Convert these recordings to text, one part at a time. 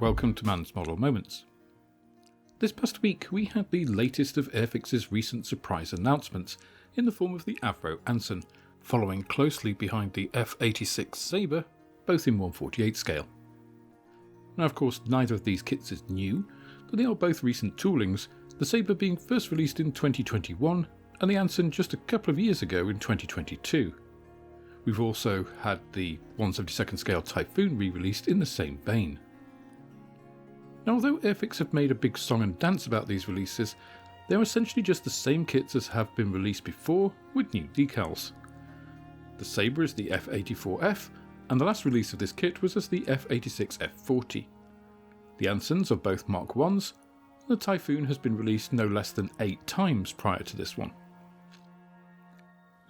welcome to Man's Model Moments. This past week we had the latest of Airfix's recent surprise announcements in the form of the Avro Anson, following closely behind the F86 Sabre, both in 1/48 scale. Now of course neither of these kits is new, but they are both recent toolings, the Sabre being first released in 2021 and the Anson just a couple of years ago in 2022. We've also had the 1/72nd scale Typhoon re-released in the same vein. Now although Airfix have made a big song and dance about these releases, they are essentially just the same kits as have been released before with new decals. The Sabre is the F84F, and the last release of this kit was as the F86F40. The Ansons are both Mark 1s, and the Typhoon has been released no less than 8 times prior to this one.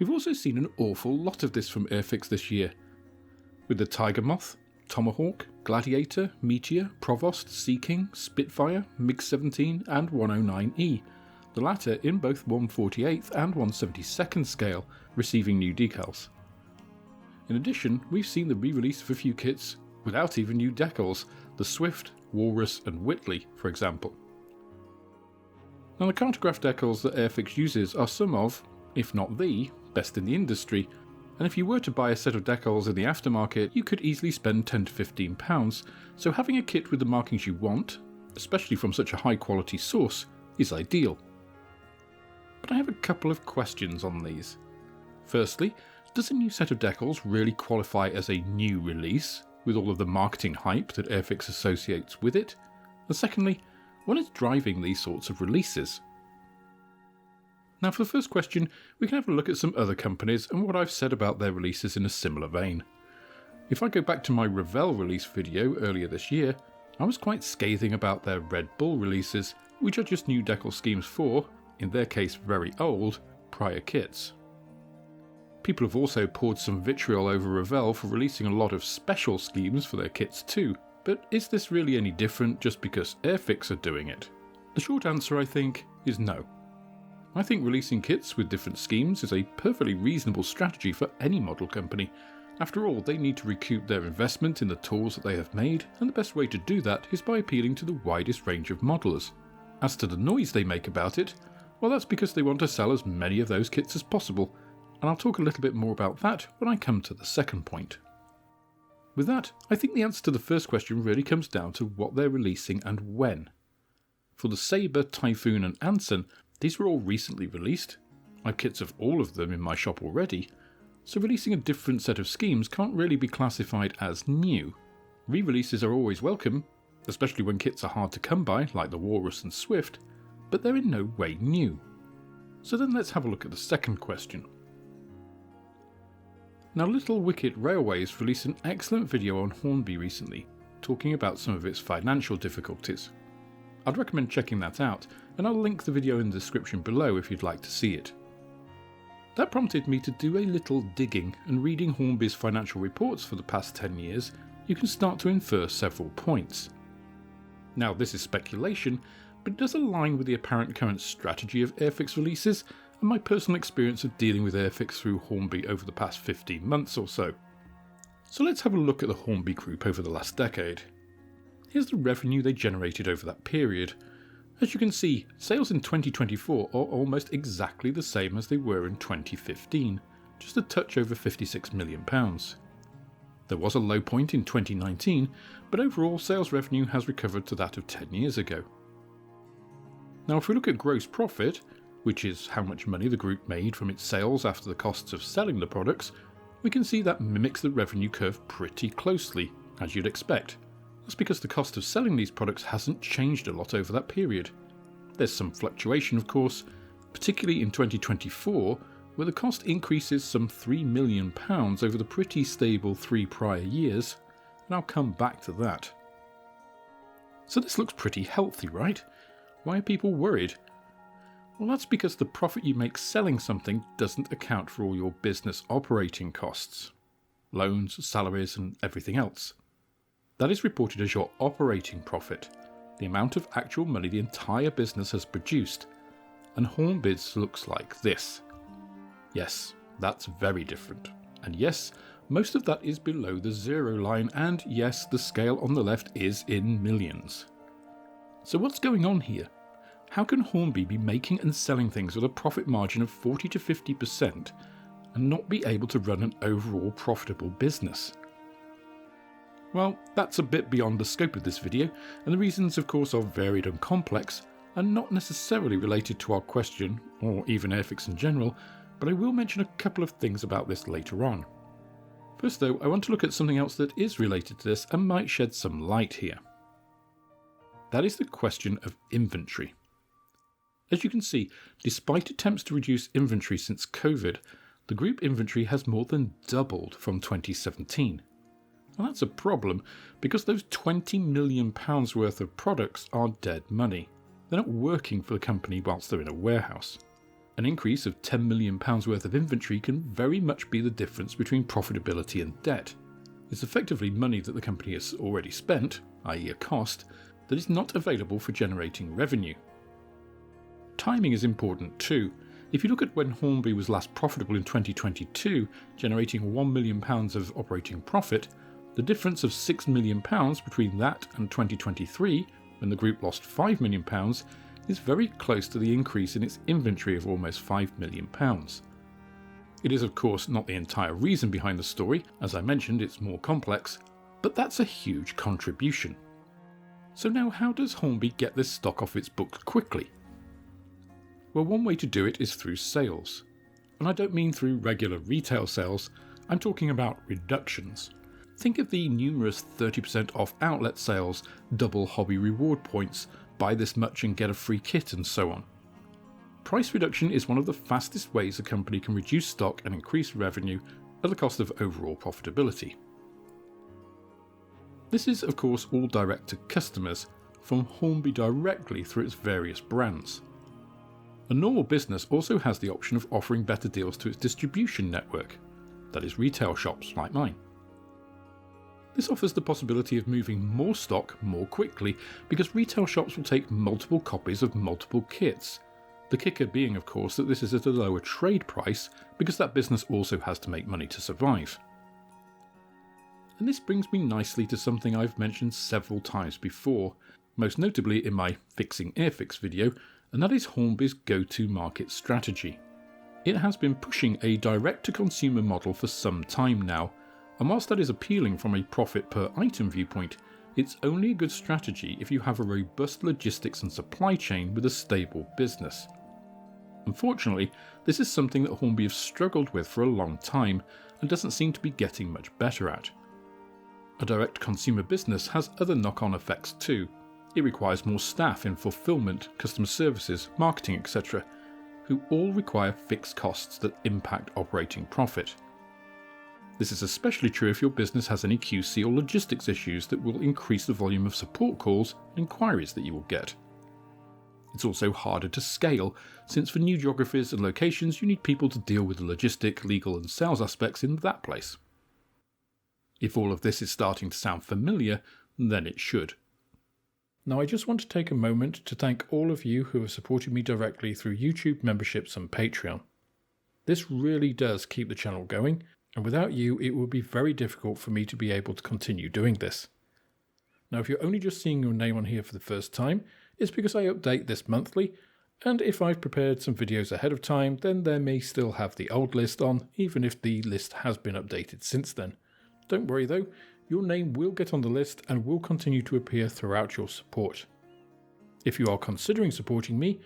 We've also seen an awful lot of this from Airfix this year, with the Tiger Moth, Tomahawk, Gladiator, Meteor, Provost, Sea King, Spitfire, MiG-17 and 109E, the latter in both 1/48th and 1/72nd scale, receiving new decals. In addition, we've seen the re-release of a few kits without even new decals, the Swift, Walrus and Whitley for example. Now the cartograph decals that Airfix uses are some of, if not the, best in the industry, and if you were to buy a set of decals in the aftermarket you could easily spend £10 to £15, so having a kit with the markings you want, especially from such a high quality source, is ideal. But I have a couple of questions on these. Firstly, does a new set of decals really qualify as a new release, with all of the marketing hype that Airfix associates with it? And secondly, what is driving these sorts of releases? Now for the first question, we can have a look at some other companies and what I've said about their releases in a similar vein. If I go back to my Revell release video earlier this year, I was quite scathing about their Red Bull releases, which are just new decal schemes for, in their case very old, prior kits. People have also poured some vitriol over Revell for releasing a lot of special schemes for their kits too, but is this really any different just because Airfix are doing it? The short answer I think is no. I think releasing kits with different schemes is a perfectly reasonable strategy for any model company. After all, they need to recoup their investment in the tools that they have made, and the best way to do that is by appealing to the widest range of modelers. As to the noise they make about it, well that's because they want to sell as many of those kits as possible, and I'll talk a little bit more about that when I come to the second point. With that, I think the answer to the first question really comes down to what they're releasing and when. For the Sabre, Typhoon and Anson, these were all recently released. I've kits of all of them in my shop already, so releasing a different set of schemes can't really be classified as new. Re-releases are always welcome, especially when kits are hard to come by like the Walrus and Swift, but they're in no way new. So then let's have a look at the second question. Now Little Wicket Railways released an excellent video on Hornby recently, talking about some of its financial difficulties. I'd recommend checking that out, and I'll link the video in the description below if you'd like to see it. That prompted me to do a little digging, and reading Hornby's financial reports for the past 10 years, you can start to infer several points. Now this is speculation, but it does align with the apparent current strategy of Airfix releases and my personal experience of dealing with Airfix through Hornby over the past 15 months or so. So let's have a look at the Hornby group over the last decade. Here's the revenue they generated over that period. As you can see, sales in 2024 are almost exactly the same as they were in 2015, just a touch over £56 million. There was a low point in 2019, but overall sales revenue has recovered to that of 10 years ago. Now if we look at gross profit, which is how much money the group made from its sales after the costs of selling the products, we can see that mimics the revenue curve pretty closely, as you'd expect. That's because the cost of selling these products hasn't changed a lot over that period. There's some fluctuation of course, particularly in 2024, where the cost increases some £3 million over the pretty stable 3 prior years, and I'll come back to that. So this looks pretty healthy, right? Why are people worried? Well that's because the profit you make selling something doesn't account for all your business operating costs. Loans, salaries and everything else. That is reported as your operating profit, the amount of actual money the entire business has produced, and Hornby's looks like this. Yes, that's very different, and yes, most of that is below the zero line, and yes, the scale on the left is in millions. So what's going on here? How can Hornby be making and selling things with a profit margin of 40 to 50% and not be able to run an overall profitable business? Well, that's a bit beyond the scope of this video, and the reasons of course are varied and complex, and not necessarily related to our question, or even Airfix in general, but I will mention a couple of things about this later on. First though, I want to look at something else that is related to this and might shed some light here. That is the question of inventory. As you can see, despite attempts to reduce inventory since COVID, the group inventory has more than doubled from 2017. And that's a problem because those £20 million worth of products are dead money. They're not working for the company whilst they're in a warehouse. An increase of £10 million worth of inventory can very much be the difference between profitability and debt. It's effectively money that the company has already spent, i.e. a cost, that is not available for generating revenue. Timing is important too. If you look at when Hornby was last profitable in 2022, generating £1 million of operating profit, the difference of £6 million between that and 2023, when the group lost £5 million, is very close to the increase in its inventory of almost £5 million. It is of course not the entire reason behind the story, as I mentioned it's more complex, but that's a huge contribution. So now how does Hornby get this stock off its books quickly? Well, one way to do it is through sales. And I don't mean through regular retail sales, I'm talking about reductions. Think of the numerous 30% off outlet sales, double hobby reward points, buy this much and get a free kit and so on. Price reduction is one of the fastest ways a company can reduce stock and increase revenue at the cost of overall profitability. This is of course all direct to customers, from Hornby directly through its various brands. A normal business also has the option of offering better deals to its distribution network, that is retail shops like mine. This offers the possibility of moving more stock more quickly because retail shops will take multiple copies of multiple kits. The kicker being of course that this is at a lower trade price because that business also has to make money to survive. And this brings me nicely to something I've mentioned several times before, most notably in my Fixing Airfix video, and that is Hornby's go-to-market strategy. It has been pushing a direct-to-consumer model for some time now, and whilst that is appealing from a profit per item viewpoint, it's only a good strategy if you have a robust logistics and supply chain with a stable business. Unfortunately, this is something that Hornby have struggled with for a long time and doesn't seem to be getting much better at. A direct consumer business has other knock-on effects too. It requires more staff in fulfillment, customer services, marketing, etc., who all require fixed costs that impact operating profit. This is especially true if your business has any QC or logistics issues that will increase the volume of support calls and inquiries that you will get. It's also harder to scale, since for new geographies and locations you need people to deal with the logistic, legal and sales aspects in that place. If all of this is starting to sound familiar, then it should. Now I just want to take a moment to thank all of you who have supported me directly through YouTube memberships and Patreon. This really does keep the channel going, and without you it would be very difficult for me to be able to continue doing this. Now if you're only just seeing your name on here for the first time, it's because I update this monthly, and if I've prepared some videos ahead of time, then there may still have the old list on, even if the list has been updated since then. Don't worry though, your name will get on the list and will continue to appear throughout your support. If you are considering supporting me,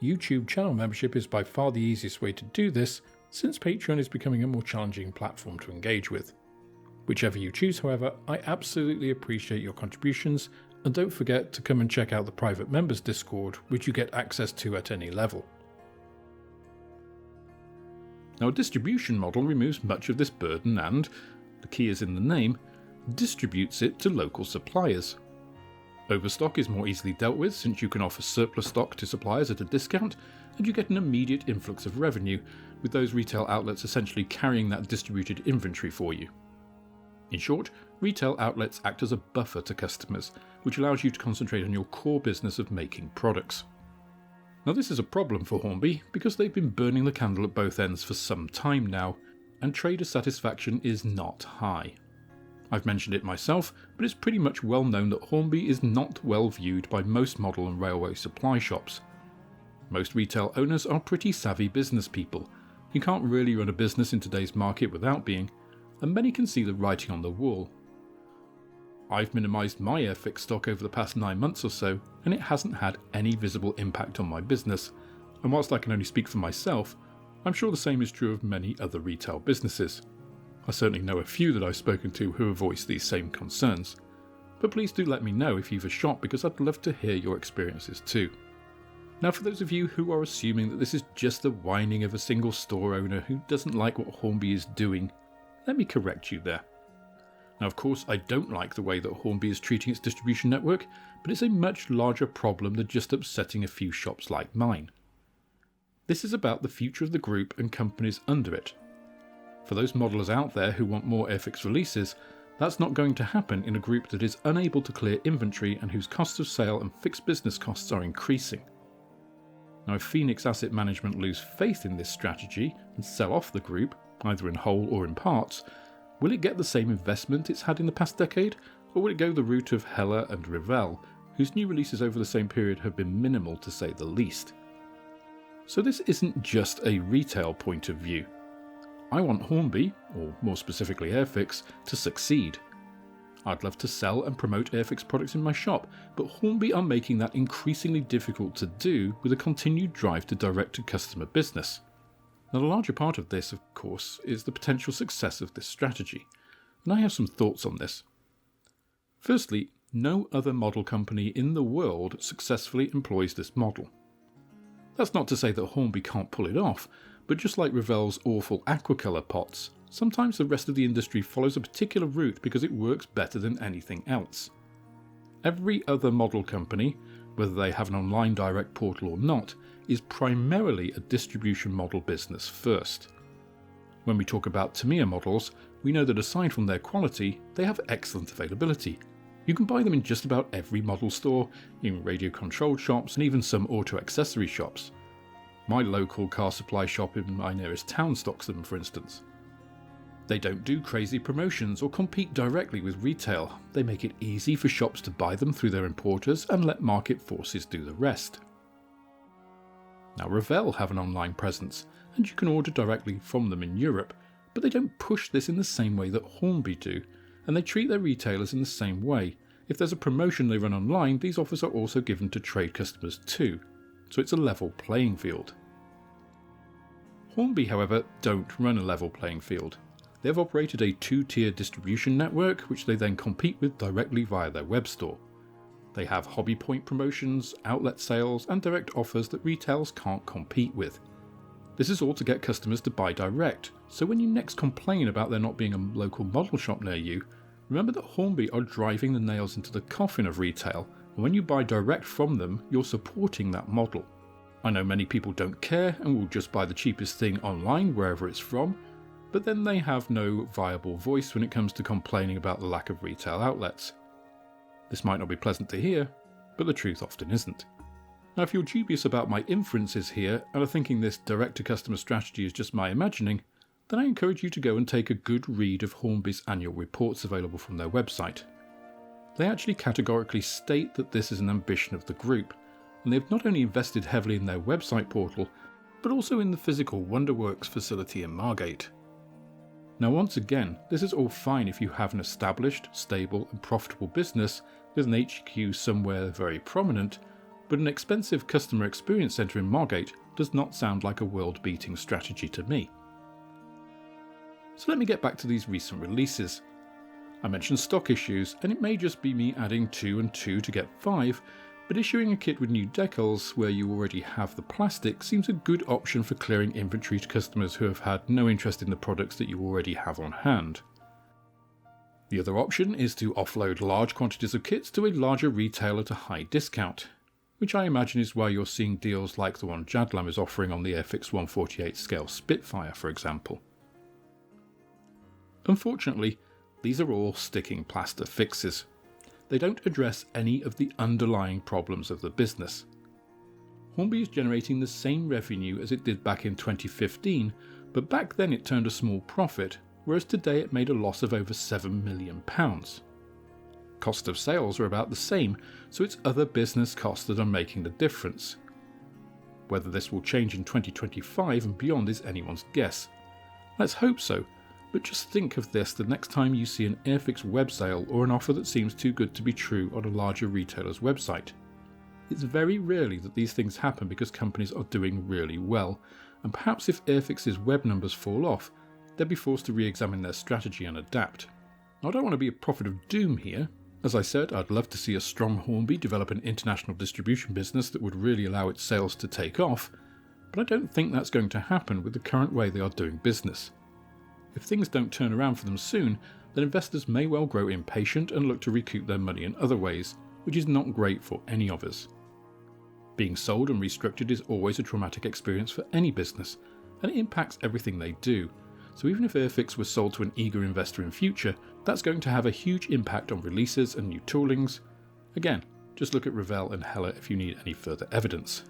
YouTube channel membership is by far the easiest way to do this, since Patreon is becoming a more challenging platform to engage with. Whichever you choose, however, I absolutely appreciate your contributions, and don't forget to come and check out the private members Discord, which you get access to at any level. Now a distribution model removes much of this burden and, the key is in the name, distributes it to local suppliers. Overstock is more easily dealt with since you can offer surplus stock to suppliers at a discount, and you get an immediate influx of revenue, with those retail outlets essentially carrying that distributed inventory for you. In short, retail outlets act as a buffer to customers, which allows you to concentrate on your core business of making products. Now this is a problem for Hornby because they've been burning the candle at both ends for some time now, and trader satisfaction is not high. I've mentioned it myself, but it's pretty much well known that Hornby is not well viewed by most model and railway supply shops. Most retail owners are pretty savvy business people. You can't really run a business in today's market without being, and many can see the writing on the wall. I've minimised my Airfix stock over the past 9 months or so, and it hasn't had any visible impact on my business, and whilst I can only speak for myself, I'm sure the same is true of many other retail businesses. I certainly know a few that I've spoken to who have voiced these same concerns, but please do let me know if you've a shop because I'd love to hear your experiences too. Now for those of you who are assuming that this is just the whining of a single store owner who doesn't like what Hornby is doing, let me correct you there. Now of course I don't like the way that Hornby is treating its distribution network, but it's a much larger problem than just upsetting a few shops like mine. This is about the future of the group and companies under it. For those modelers out there who want more Airfix releases, that's not going to happen in a group that is unable to clear inventory and whose costs of sale and fixed business costs are increasing. Now if Phoenix Asset Management lose faith in this strategy and sell off the group, either in whole or in parts, will it get the same investment it's had in the past decade, or will it go the route of Heller and Revell, whose new releases over the same period have been minimal to say the least? So this isn't just a retail point of view. I want Hornby, or more specifically Airfix, to succeed. I'd love to sell and promote Airfix products in my shop, but Hornby are making that increasingly difficult to do with a continued drive to direct-to-customer business. Now the larger part of this, of course, is the potential success of this strategy, and I have some thoughts on this. Firstly, no other model company in the world successfully employs this model. That's not to say that Hornby can't pull it off, but just like Revell's awful aquacolour pots, sometimes the rest of the industry follows a particular route because it works better than anything else. Every other model company, whether they have an online direct portal or not, is primarily a distribution model business first. When we talk about Tamiya models, we know that aside from their quality, they have excellent availability. You can buy them in just about every model store, in radio-controlled shops and even some auto accessory shops. My local car supply shop in my nearest town stocks them, for instance. They don't do crazy promotions or compete directly with retail. They make it easy for shops to buy them through their importers and let market forces do the rest. Now Revell have an online presence, and you can order directly from them in Europe, but they don't push this in the same way that Hornby do, and they treat their retailers in the same way. If there's a promotion they run online, these offers are also given to trade customers too, so it's a level playing field. Hornby, however, don't run a level playing field. They have operated a two-tier distribution network, which they then compete with directly via their web store. They have hobby point promotions, outlet sales, and direct offers that retailers can't compete with. This is all to get customers to buy direct, so when you next complain about there not being a local model shop near you, remember that Hornby are driving the nails into the coffin of retail, and when you buy direct from them, you're supporting that model. I know many people don't care and will just buy the cheapest thing online wherever it's from, but then they have no viable voice when it comes to complaining about the lack of retail outlets. This might not be pleasant to hear, but the truth often isn't. Now if you're dubious about my inferences here and are thinking this direct-to-customer strategy is just my imagining, then I encourage you to go and take a good read of Hornby's annual reports available from their website. They actually categorically state that this is an ambition of the group, and they've not only invested heavily in their website portal, but also in the physical Wonderworks facility in Margate. Now once again, this is all fine if you have an established, stable and profitable business with an HQ somewhere very prominent, but an expensive customer experience centre in Margate does not sound like a world-beating strategy to me. So let me get back to these recent releases. I mentioned stock issues, and it may just be me adding 2 and 2 to get 5, but issuing a kit with new decals where you already have the plastic seems a good option for clearing inventory to customers who have had no interest in the products that you already have on hand. The other option is to offload large quantities of kits to a larger retailer at a high discount, which I imagine is why you're seeing deals like the one Jadlam is offering on the Airfix 148 scale Spitfire, for example. Unfortunately, these are all sticking plaster fixes. They don't address any of the underlying problems of the business. Hornby is generating the same revenue as it did back in 2015, But back then it turned a small profit, whereas today it made a loss of over £7 million. Cost of sales are about the same, so it's other business costs that are making the difference. Whether this will change in 2025 and beyond is anyone's guess. Let's hope so, but just think of this the next time you see an Airfix web sale or an offer that seems too good to be true on a larger retailer's website. It's very rarely that these things happen because companies are doing really well, and perhaps if Airfix's web numbers fall off, they'll be forced to re-examine their strategy and adapt. I don't want to be a prophet of doom here. As I said, I'd love to see a strong Hornby develop an international distribution business that would really allow its sales to take off, but I don't think that's going to happen with the current way they are doing business. If things don't turn around for them soon, then investors may well grow impatient and look to recoup their money in other ways, which is not great for any of us. Being sold and restructured is always a traumatic experience for any business, and it impacts everything they do. So even if Airfix was sold to an eager investor in future, that's going to have a huge impact on releases and new toolings. Again, just look at Revell and Hella if you need any further evidence.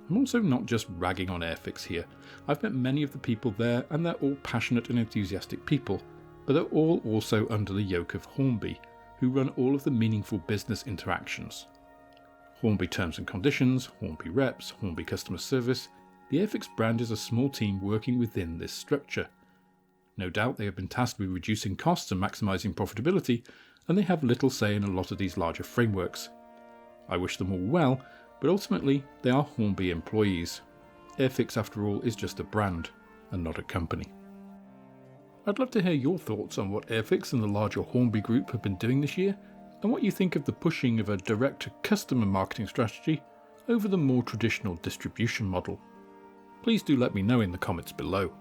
I'm also not just ragging on Airfix here. I've met many of the people there and they're all passionate and enthusiastic people, but they're all also under the yoke of Hornby, who run all of the meaningful business interactions. Hornby terms and conditions, Hornby reps, Hornby customer service. The Airfix brand is a small team working within this structure. No doubt they have been tasked with reducing costs and maximising profitability, and they have little say in a lot of these larger frameworks. I wish them all well, but ultimately they are Hornby employees. Airfix, after all, is just a brand, and not a company. I'd love to hear your thoughts on what Airfix and the larger Hornby group have been doing this year, and what you think of the pushing of a direct-to-customer marketing strategy over the more traditional distribution model. Please do let me know in the comments below.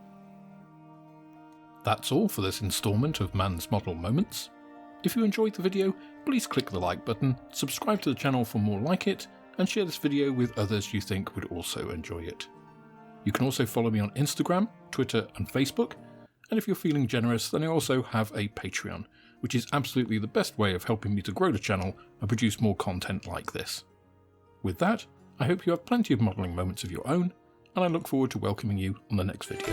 That's all for this instalment of Man's Model Moments. If you enjoyed the video, please click the like button, subscribe to the channel for more like it, and share this video with others you think would also enjoy it. You can also follow me on Instagram, Twitter and Facebook, and if you're feeling generous then I also have a Patreon, which is absolutely the best way of helping me to grow the channel and produce more content like this. With that, I hope you have plenty of modelling moments of your own, and I look forward to welcoming you on the next video.